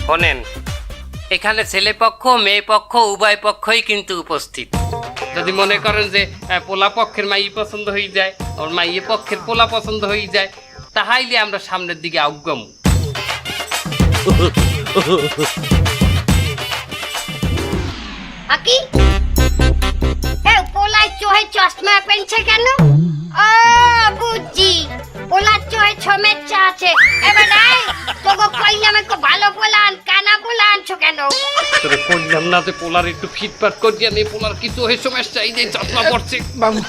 শোনেন, এখানে ছেলে পক্ষ মেয়ে পক্ষ উভয় পক্ষই কিন্তু উপস্থিত। যদি মনে করেন যে পোলা পক্ষের মাই পছন্দ হয়ে যায়, ওর মাইয়ে পক্ষের পোলা পছন্দ হয়ে যায়, তাহাইলে আমরা সামনের দিকে অগ্রম। আকি এ পোলাই চোহে চশমা পেনছে কেন? ও বুঝছি, পোলার চোহে সমস্যা আছে। এবার নাই তোকে কইলাম একটু ভালো পোলান কানা পোলা আনছো কেন? তোরে কইলাম না যে পোলার একটু ফিটফাট করিয়া নেই, পোলার কিছু হয়ে সমস্যা, এই যে চশমা পড়ছে। বাবু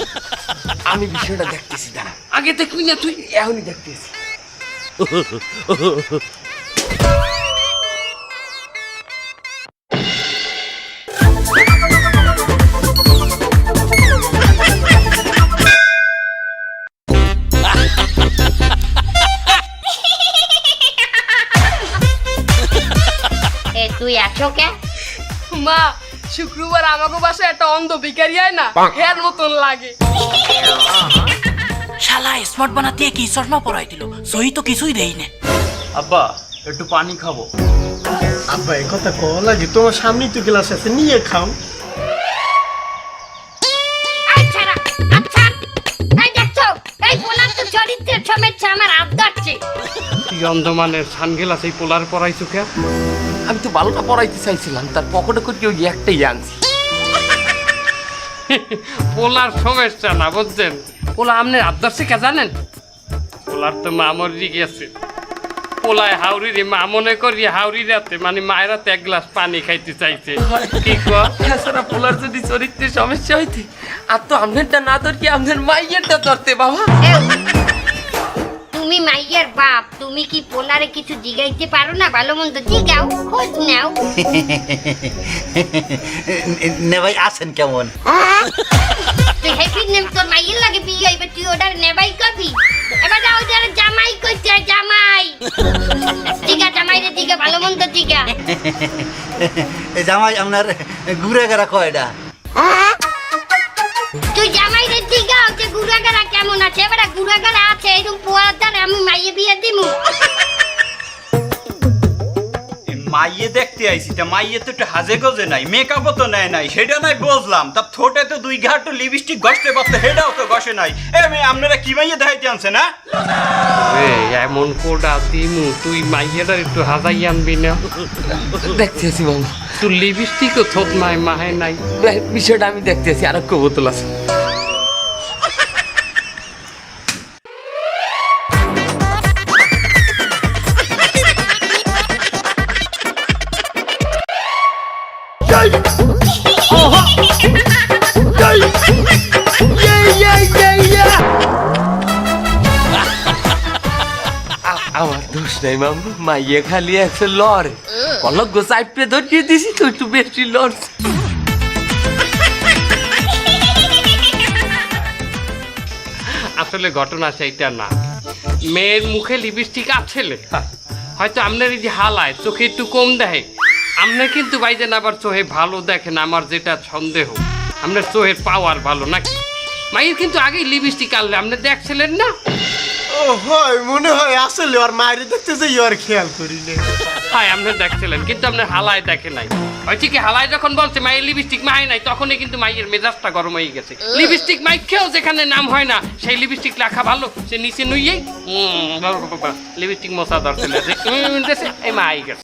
আমি বিষয়টা দেখতেছি, দাঁড়া। আগে দেখবি না তুই? এখনই দেখতেছি। এ তুই আছো কে? মা, শুক্রবার আমাকে বাসায় একটা অন্ধ ভিখারি আয় না, হের মতন লাগে। শালা স্মার্ট বানাতে কি চশমা পরাই দিল, সহি তো কিছুই দেই না। আব্বা একটু পানি খাবো। আব্বা এই কথা কও লাগে, তোমার সামনেই তো গ্লাস আছে, নিয়ে খাও। আচ্ছা আচ্ছা, এই দেখছো এই পোলার তো চরিত্রের সমস্যা আমার আবদারছে। তুই অন্ধমানের সানগ্লাস এই পোলার পরাইছো কে? আমি তো ভালোটা পড়াইতে চাইছিলাম, তার পকেটে করে ওই একটাই আনছি। পোলার সমস্যা না, বুঝছেন? পোলা আমনে আবদারছে কে জানেন? পোলার তো মা মরি গেছে। পোলায় হাওড়ি রে মা মনে করি হাওড়ি রাতে মানে মায়ের রাতে এক গ্লাস পানি খাইতে চাইছে। কি কর? এছাড়া পোলার যদি চরিত্রের সমস্যা হইতে, আর তো আমনেরটা না ধর কি আমনের মাইয়েরটা ধরতে বাবা। তুমি মাইয়ের বাপ, তুমি কি পোলারে কিছু জিগাইতে পারো না? ভালো মন্দ জিগাও, খোঁজ নাও। নে ভাই আছেন কেমন? তুই হ্যাপি নেম তোর মাইয়ের লাগে বিয়ে হইবে, তুই ওটার নেবাই কবি। এবার যাও যারা জামাই কইছে, জামাই জিগা, জামাই রে জিগা, ভালো মন্দ জিগা। জামাই আপনার ঘুরে গেরা কয়টা? তুই জামাই রে জিগা যে গুড়াগাড়া কেমন আছে? এবার গুড়াগাড়া আছে এরকম পোয়ার দ্বারা আমি মাইয়ে বিয়ে দিমু। মাইয়ে দেখতে আইছি, তা মাইয়ে তো একটু হাজে গজে নাই, মেকআপও তো নেয় নাই, সেটা নাই বুঝলাম। তা ঠোঁটে তো দুই ঘাট লিপস্টিক ঘষতে পারতো, সেটাও তো ঘষে নাই। এ মেয়ে আপনারা কি মাইয়ে দেখাইতে আনছে না? এমন কোডা দিমু, তুই মাইয়াটার একটু হাজাই আনবি না? দেখতেছি বাবু, তুই লিপস্টিকও থোত নাই মাহে নাই। বিষয়টা আমি দেখতেছি। আর এক বোতল আছে। আমার দোষ নাই মামু, মাইয়ে খালি আছে লড়ে, কলক গোসাইপে ধরিয়ে দিছি তো একটু বেশি লড়ছে। আসলে ঘটনা সেইটা না, মেয়ের মুখে লিপস্টিক আছে লেখা, হয়তো আপনার এই যে হালায় চোখে একটু কম দেখে, আপনি কিন্তু ভাইজান আবার চোখে ভালো দেখেন। আমার যেটা সন্দেহ, আপনার চোখের পাওয়ার ভালো নাকি? মায়ের কিন্তু আগেই লিপস্টিক আনলে আপনি দেখছিলেন না? ও হয় মনে হয়, আসলে ওর মায়ের দেখতে যে আর খেয়াল করি না। হ্যাঁ আপনি দেখছিলেন, কিন্তু আপনার হালায় দেখে নাই। ওই ঠিকই হালায় যখন বলছে মায়ের লিপস্টিক মায় নাই, তখনই কিন্তু মায়ের মেজাজটা গরম হয়ে গেছে। লিপস্টিক মাইকেও যেখানে নাম হয় না, সেই লিপস্টিক লেখা ভালো, সে নিচে নুইয়েই লিপস্টিক মশা ধরছিল, এই মা আই গেছে।